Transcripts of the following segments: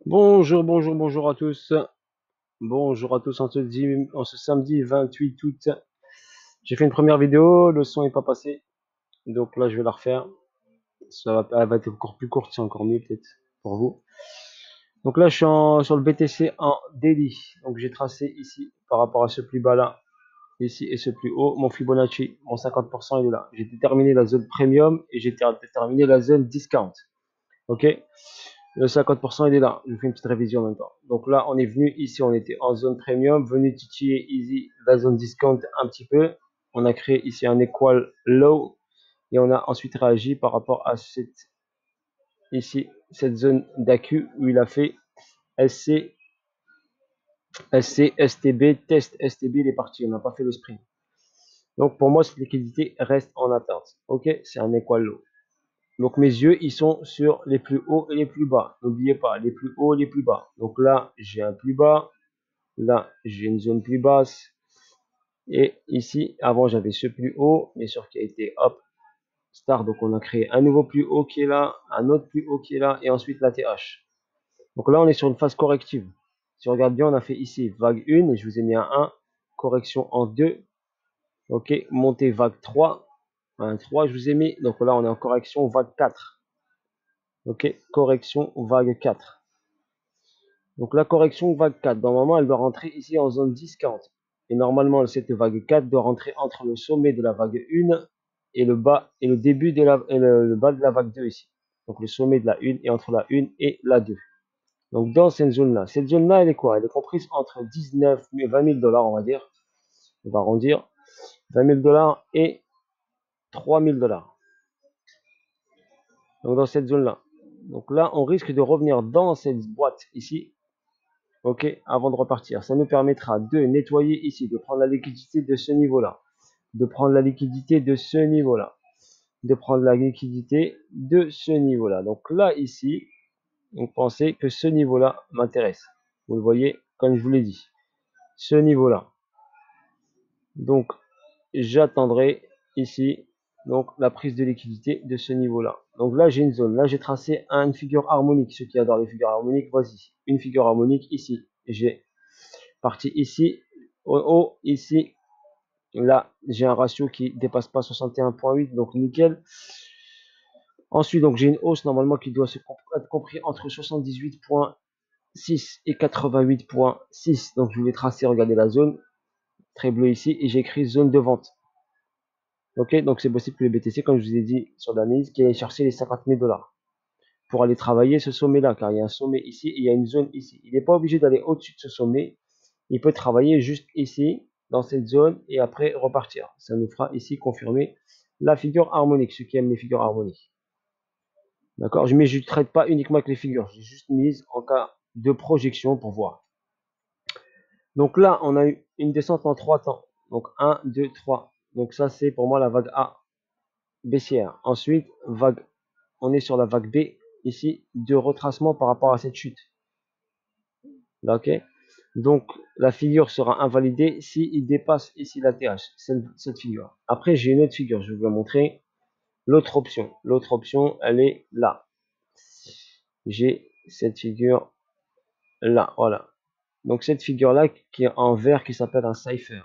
Bonjour, bonjour, bonjour à tous. Bonjour à tous, en ce samedi 28 août. J'ai fait une première vidéo, le son n'est pas passé. Donc là, je vais la refaire. Elle va être encore plus courte, c'est encore mieux peut-être pour vous. Donc là, sur le BTC en daily. Donc j'ai tracé ici, par rapport à ce plus bas là, ici et ce plus haut, mon Fibonacci, mon 50%, il est là. J'ai déterminé la zone premium et j'ai déterminé la zone discount. Ok. Le 50%, il est là. Je vous fais une petite révision en même temps. Donc là, on est venu ici, on était en zone premium, venu titiller easy la zone discount un petit peu. On a créé ici un equal low et on a ensuite réagi par rapport à cette zone d'AQ où il a fait SC, SC, STB, test STB, il est parti. On n'a pas fait le sprint. Donc pour moi, cette liquidité reste en attente. Ok, c'est un equal low. Donc mes yeux, ils sont sur les plus hauts et les plus bas. N'oubliez pas, les plus hauts et les plus bas. Donc là, j'ai un plus bas. Là, j'ai une zone plus basse. Et ici, avant, j'avais ce plus haut, bien sûr, qui a été, hop, start. Donc on a créé un nouveau plus haut qui est là, un autre plus haut qui est là, et ensuite la TH. Donc là, on est sur une phase corrective. Si on regarde bien, on a fait ici vague 1, et je vous ai mis un 1, correction en 2. Ok, montée vague 3. Un 3, je vous ai mis. Donc là, on est en correction vague 4. Ok, correction vague 4. Donc la correction vague 4, normalement, elle doit rentrer ici en zone discount. Et normalement, cette vague 4 doit rentrer entre le sommet de la vague 1 et le bas et le début de le bas de la vague 2 ici. Donc le sommet de la 1 et entre la 1 et la 2. Donc dans cette zone-là. Cette zone-là, elle est quoi? Elle est comprise entre 19 000 20 000 dollars, on va dire. On va arrondir. 20 000 dollars et 3 000 dollars. Donc dans cette zone-là. Donc là, on risque de revenir dans cette boîte ici. Ok, avant de repartir. Ça nous permettra de nettoyer ici, de prendre la liquidité de ce niveau-là, de prendre la liquidité de ce niveau-là, de prendre la liquidité de ce niveau-là. Donc là, ici, on pensait que ce niveau-là m'intéresse. Vous le voyez, comme je vous l'ai dit. Ce niveau-là. Donc, j'attendrai ici donc la prise de liquidité de ce niveau-là. Donc là, j'ai une zone. Là, j'ai tracé une figure harmonique. Ceux qui adorent les figures harmoniques, voici. Une figure harmonique ici. J'ai parti ici, au haut, ici. Là, j'ai un ratio qui dépasse pas 61,8, donc nickel. Ensuite, donc j'ai une hausse normalement qui doit être compris entre 78,6 et 88,6. Donc je voulais tracer, regardez la zone, très bleue ici, et j'ai écrit zone de vente. Ok, donc c'est possible que le BTC, comme je vous ai dit sur l'analyse, qu'il aille chercher les 50 000 dollars pour aller travailler ce sommet-là, car il y a un sommet ici et il y a une zone ici. Il n'est pas obligé d'aller au-dessus de ce sommet. Il peut travailler juste ici, dans cette zone, et après repartir. Ça nous fera ici confirmer la figure harmonique, ceux qui aiment les figures harmoniques. D'accord? Mais je ne traite pas uniquement avec les figures. J'ai juste mise en cas de projection pour voir. Donc là, on a eu une descente en 3 temps. Donc 1, 2, 3. Donc ça, c'est pour moi la vague A baissière. Ensuite, on est sur la vague B, ici, de retracement par rapport à cette chute. Ok? Donc, la figure sera invalidée s'il dépasse ici la TH, cette figure. Après, j'ai une autre figure, je vais vous la montrer. L'autre option. L'autre option, elle est là. J'ai cette figure là, voilà. Donc, cette figure-là qui est en vert, qui s'appelle un cipher.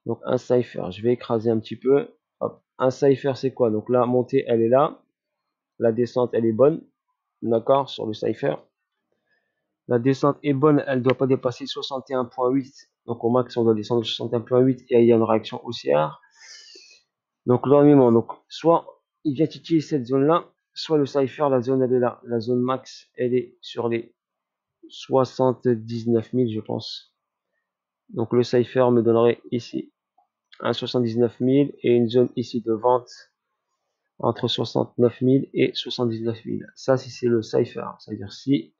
Donc, un cipher, je vais écraser un petit peu. Hop. Un cipher, c'est quoi? Donc, la montée, elle est là. La descente, elle est bonne. D'accord? Sur le cipher. La descente est bonne, elle ne doit pas dépasser 61,8. Donc au max, on doit descendre 61,8 et il y a une réaction haussière. Donc normalement, donc soit il vient titiller cette zone-là, soit le cipher, la zone elle est là. La zone max, elle est sur les 79 000, je pense. Donc le cipher me donnerait ici un 79 000 et une zone ici de vente entre 69 000 et 79 000. Ça, si c'est le cipher, c'est-à-dire si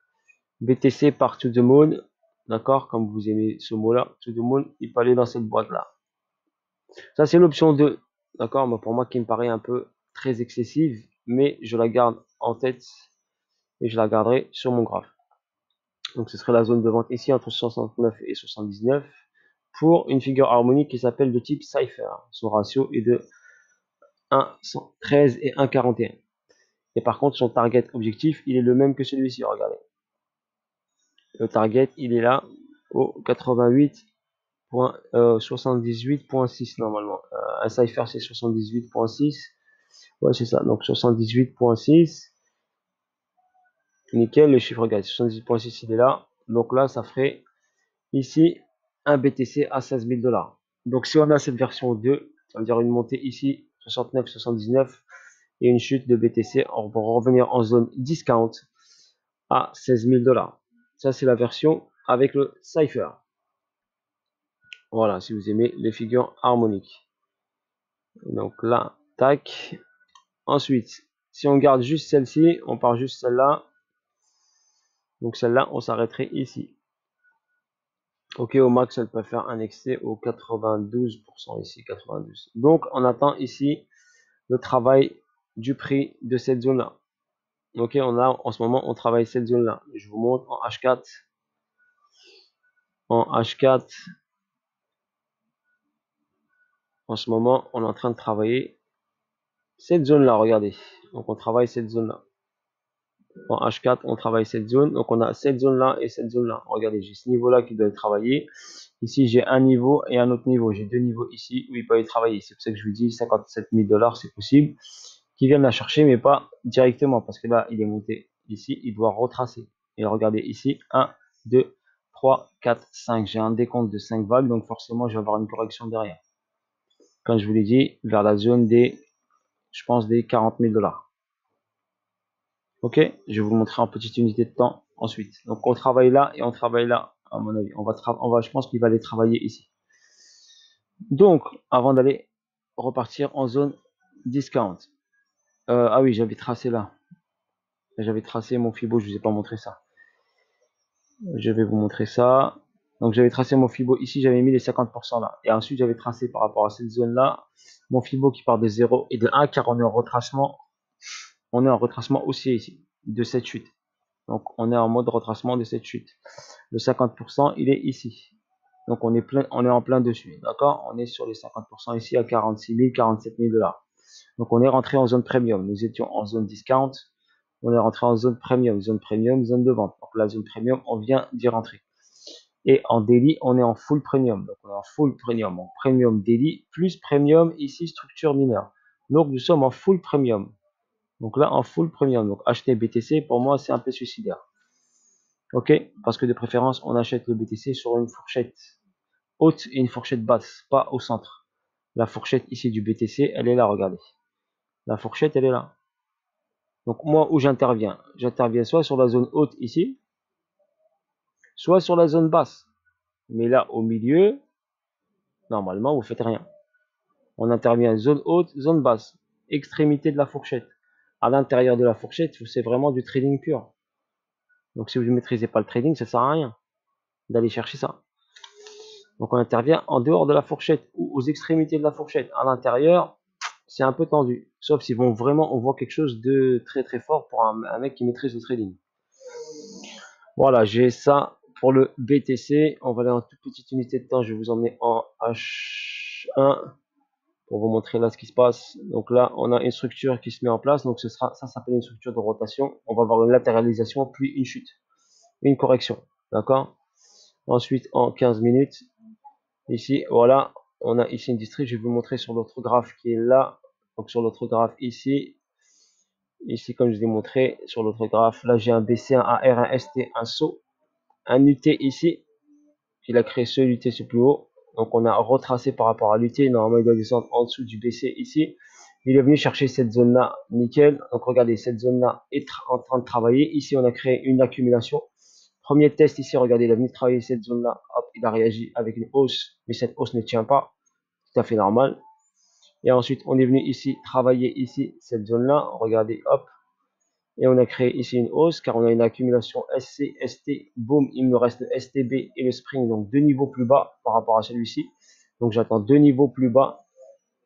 BTC par to the moon, d'accord, comme vous aimez ce mot-là, to the moon, il peut aller dans cette boîte-là. Ça, c'est l'option 2, d'accord, mais pour moi qui me paraît un peu très excessive, mais je la garde en tête et je la garderai sur mon graphe. Donc, ce serait la zone de vente ici entre 69 et 79 pour une figure harmonique qui s'appelle de type Cypher. Son ratio est de 1,13 et 1,41. Et par contre, son target objectif, il est le même que celui-ci, regardez. Le target, il est là, au 78.6 normalement. Un cipher, c'est 78.6. Ouais, c'est ça. Donc 78.6. Nickel, le chiffre, regarde, 78.6, il est là. Donc là, ça ferait ici un BTC à 16 000 $. Donc si on a cette version 2, ça veut dire une montée ici, 69, 79, et une chute de BTC pour revenir en zone discount à 16 000 $. Ça, c'est la version avec le cipher. Voilà, si vous aimez les figures harmoniques. Donc là, tac. Ensuite, si on garde juste celle-ci, on part juste celle-là. Donc celle-là, on s'arrêterait ici. Ok, au max, elle peut faire un excès au 92% ici, 92. Donc, on attend ici le travail du prix de cette zone-là. Ok, on a en ce moment, on travaille cette zone-là. Je vous montre en H4. En H4, en ce moment, on est en train de travailler cette zone-là, regardez. Donc, on travaille cette zone-là. En H4, on travaille cette zone. Donc, on a cette zone-là et cette zone-là. Regardez, j'ai ce niveau-là qui doit être travaillé. Ici, j'ai un niveau et un autre niveau. J'ai deux niveaux ici où il peut être travaillé. C'est pour ça que je vous dis 57 000 $, c'est possible. Qu'ils viennent la chercher, mais pas directement. Parce que là, il est monté ici. Il doit retracer. Et regardez ici, 1, 2, 3, 4, 5. J'ai un décompte de 5 vagues. Donc, forcément, je vais avoir une correction derrière. Comme je vous l'ai dit, vers la zone des, je pense, des 40 000 $. Ok, je vais vous montrer en petite unité de temps ensuite. Donc on travaille là et on travaille là, à mon avis. Je pense qu'il va aller travailler ici. Donc, avant d'aller repartir en zone discount. Ah oui, j'avais tracé là. J'avais tracé mon Fibo, je ne vous ai pas montré ça. Je vais vous montrer ça. Donc j'avais tracé mon Fibo ici, j'avais mis les 50% là. Et ensuite j'avais tracé par rapport à cette zone là, mon Fibo qui part de 0 et de 1, car on est en retracement. On est en retracement aussi ici, de cette chute. Donc on est en mode retracement de cette chute. Le 50%, il est ici. Donc on est en plein dessus. D'accord? On est sur les 50% ici à 46 000, 47 000 $. Donc on est rentré en zone premium. Nous étions en zone discount. On est rentré en zone premium, zone de vente. Donc la zone premium, on vient d'y rentrer. Et en daily, on est en full premium. Donc on est en full premium. En premium daily plus premium ici structure mineure. Donc nous sommes en full premium. Donc là en full premium. Donc acheter BTC pour moi c'est un peu suicidaire. Ok, parce que de préférence, on achète le BTC sur une fourchette haute et une fourchette basse, pas au centre. La fourchette ici du BTC, elle est là, regardez. La fourchette, elle est là. Donc moi, où j'interviens? J'interviens soit sur la zone haute ici, soit sur la zone basse. Mais là, au milieu, normalement, vous faites rien. On intervient zone haute, zone basse, extrémité de la fourchette. À l'intérieur de la fourchette, c'est vraiment du trading pur. Donc si vous ne maîtrisez pas le trading, ça ne sert à rien d'aller chercher ça. Donc on intervient en dehors de la fourchette ou aux extrémités de la fourchette. À l'intérieur, c'est un peu tendu. Sauf si on voit quelque chose de très très fort pour un mec qui maîtrise le trading. Voilà, j'ai ça pour le BTC. On va aller en toute petite unité de temps. Je vais vous emmener en H1 pour vous montrer là ce qui se passe. Donc là, on a une structure qui se met en place. Donc ça s'appelle une structure de rotation. On va avoir une latéralisation puis une chute, une correction. D'accord? Ensuite, en 15 minutes, ici, voilà, on a ici une district. Je vais vous montrer sur l'autre graphe qui est là. Donc sur l'autre graphe ici, comme je vous ai montré sur l'autre graphe, là j'ai un BC, un AR, un ST, un SO, un UT ici. Il a créé ce UT ce plus haut. Donc on a retracé par rapport à l'UT. Normalement il doit descendre en dessous du BC ici. Il est venu chercher cette zone là, nickel. Donc regardez, cette zone là est en train de travailler. Ici on a créé une accumulation. Premier test ici, regardez, il est venu travailler cette zone là. Hop, il a réagi avec une hausse, mais cette hausse ne tient pas. Tout à fait normal. Et ensuite on est venu ici travailler ici cette zone là. Regardez, hop. Et on a créé ici une hausse car on a une accumulation SC, ST, boum, il me reste le STB et le spring, donc deux niveaux plus bas par rapport à celui-ci. Donc j'attends deux niveaux plus bas,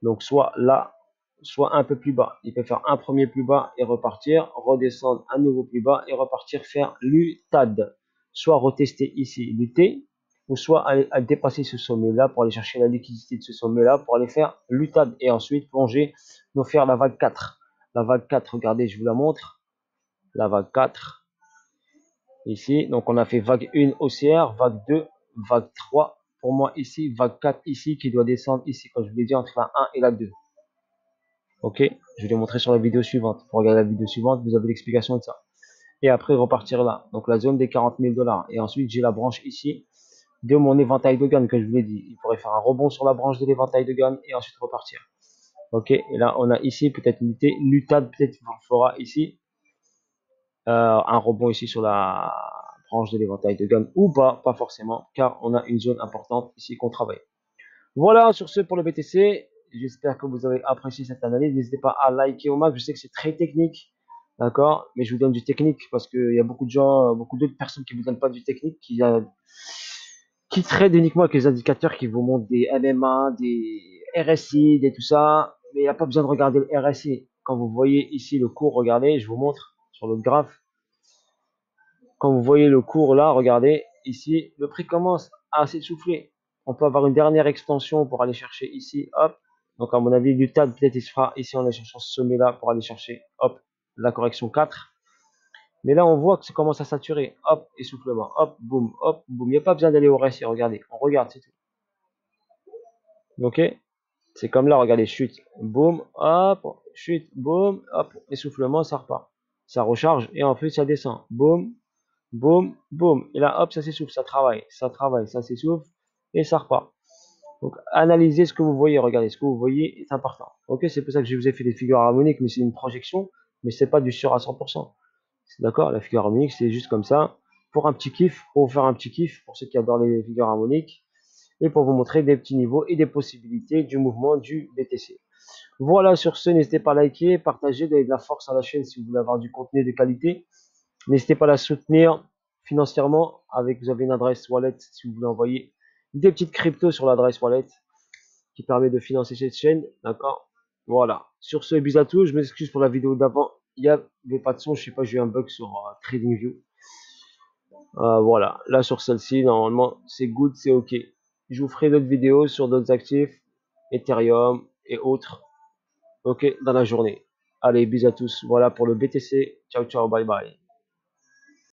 donc soit là, soit un peu plus bas. Il peut faire un premier plus bas et repartir, redescendre un nouveau plus bas et repartir faire l'UTAD. Soit retester ici l'UT, ou soit aller à dépasser ce sommet-là pour aller chercher la liquidité de ce sommet-là pour aller faire l'UTAD et ensuite plonger, nous faire la vague 4. La vague 4, regardez, je vous la montre. La vague 4, ici. Donc, on a fait vague 1 haussière, vague 2, vague 3. Pour moi, ici, vague 4 ici, qui doit descendre ici, comme je vous l'ai dit, entre la 1 et la 2. Ok, je vais les montrer sur la vidéo suivante. Pour regarder la vidéo suivante, vous avez l'explication de ça. Et après, repartir là. Donc, la zone des 40 000 $. Et ensuite, j'ai la branche ici de mon éventail de gamme, que je vous l'ai dit. Il pourrait faire un rebond sur la branche de l'éventail de gamme et ensuite repartir. Ok, et là, on a ici peut-être unité. L'UTAD peut-être fera ici un rebond ici sur la branche de l'éventail de gamme ou pas forcément, car on a une zone importante ici qu'on travaille. Voilà, sur ce pour le BTC. J'espère que vous avez apprécié cette analyse. N'hésitez pas à liker au max. Je sais que c'est très technique, d'accord, mais je vous donne du technique parce qu'il y a beaucoup de gens, beaucoup d'autres personnes qui vous donnent pas du technique, qui tradent uniquement avec les indicateurs qui vous montrent des MMA, des RSI, des tout ça. Mais il n'y a pas besoin de regarder le RSI. Quand vous voyez ici le cours, regardez, je vous montre sur le graphe. Quand vous voyez le cours là, regardez, ici, le prix commence à s'essouffler. On peut avoir une dernière extension pour aller chercher ici, hop. Donc à mon avis, l'UTAD peut-être il se fera ici en allant chercher ce sommet là pour aller chercher, hop, la correction 4. Mais là, on voit que ça commence à saturer. Hop, essoufflement, hop, boum, hop, boum. Il n'y a pas besoin d'aller au RSI, regardez, on regarde, c'est tout. Ok, c'est comme là, regardez, chute, boum, hop, chute, boum, hop, essoufflement, ça repart. Ça recharge et ensuite ça descend, boum, boum, boum. Et là, hop, ça s'essouffle, ça travaille, ça s'essouffle et ça repart. Donc, analysez ce que vous voyez, regardez, ce que vous voyez est important. Ok, c'est pour ça que je vous ai fait des figures harmoniques, mais c'est une projection, mais c'est pas du sûr à 100%. D'accord, la figure harmonique, c'est juste comme ça, pour un petit kiff, pour vous faire un petit kiff, pour ceux qui adorent les figures harmoniques, et pour vous montrer des petits niveaux et des possibilités du mouvement du BTC. Voilà, sur ce, n'hésitez pas à liker, partager, donner de la force à la chaîne si vous voulez avoir du contenu de qualité. N'hésitez pas à la soutenir financièrement avec, vous avez une adresse wallet si vous voulez envoyer des petites cryptos sur l'adresse wallet qui permet de financer cette chaîne, d'accord. Voilà, sur ce, bisous à tous, je m'excuse pour la vidéo d'avant, il n'y avait pas de son, je sais pas, j'ai eu un bug sur TradingView. Voilà, là sur celle-ci, normalement, c'est good, c'est ok. Je vous ferai d'autres vidéos sur d'autres actifs, Ethereum et autres, ok, dans la journée. Allez, bisous à tous, voilà pour le BTC, ciao ciao, bye bye.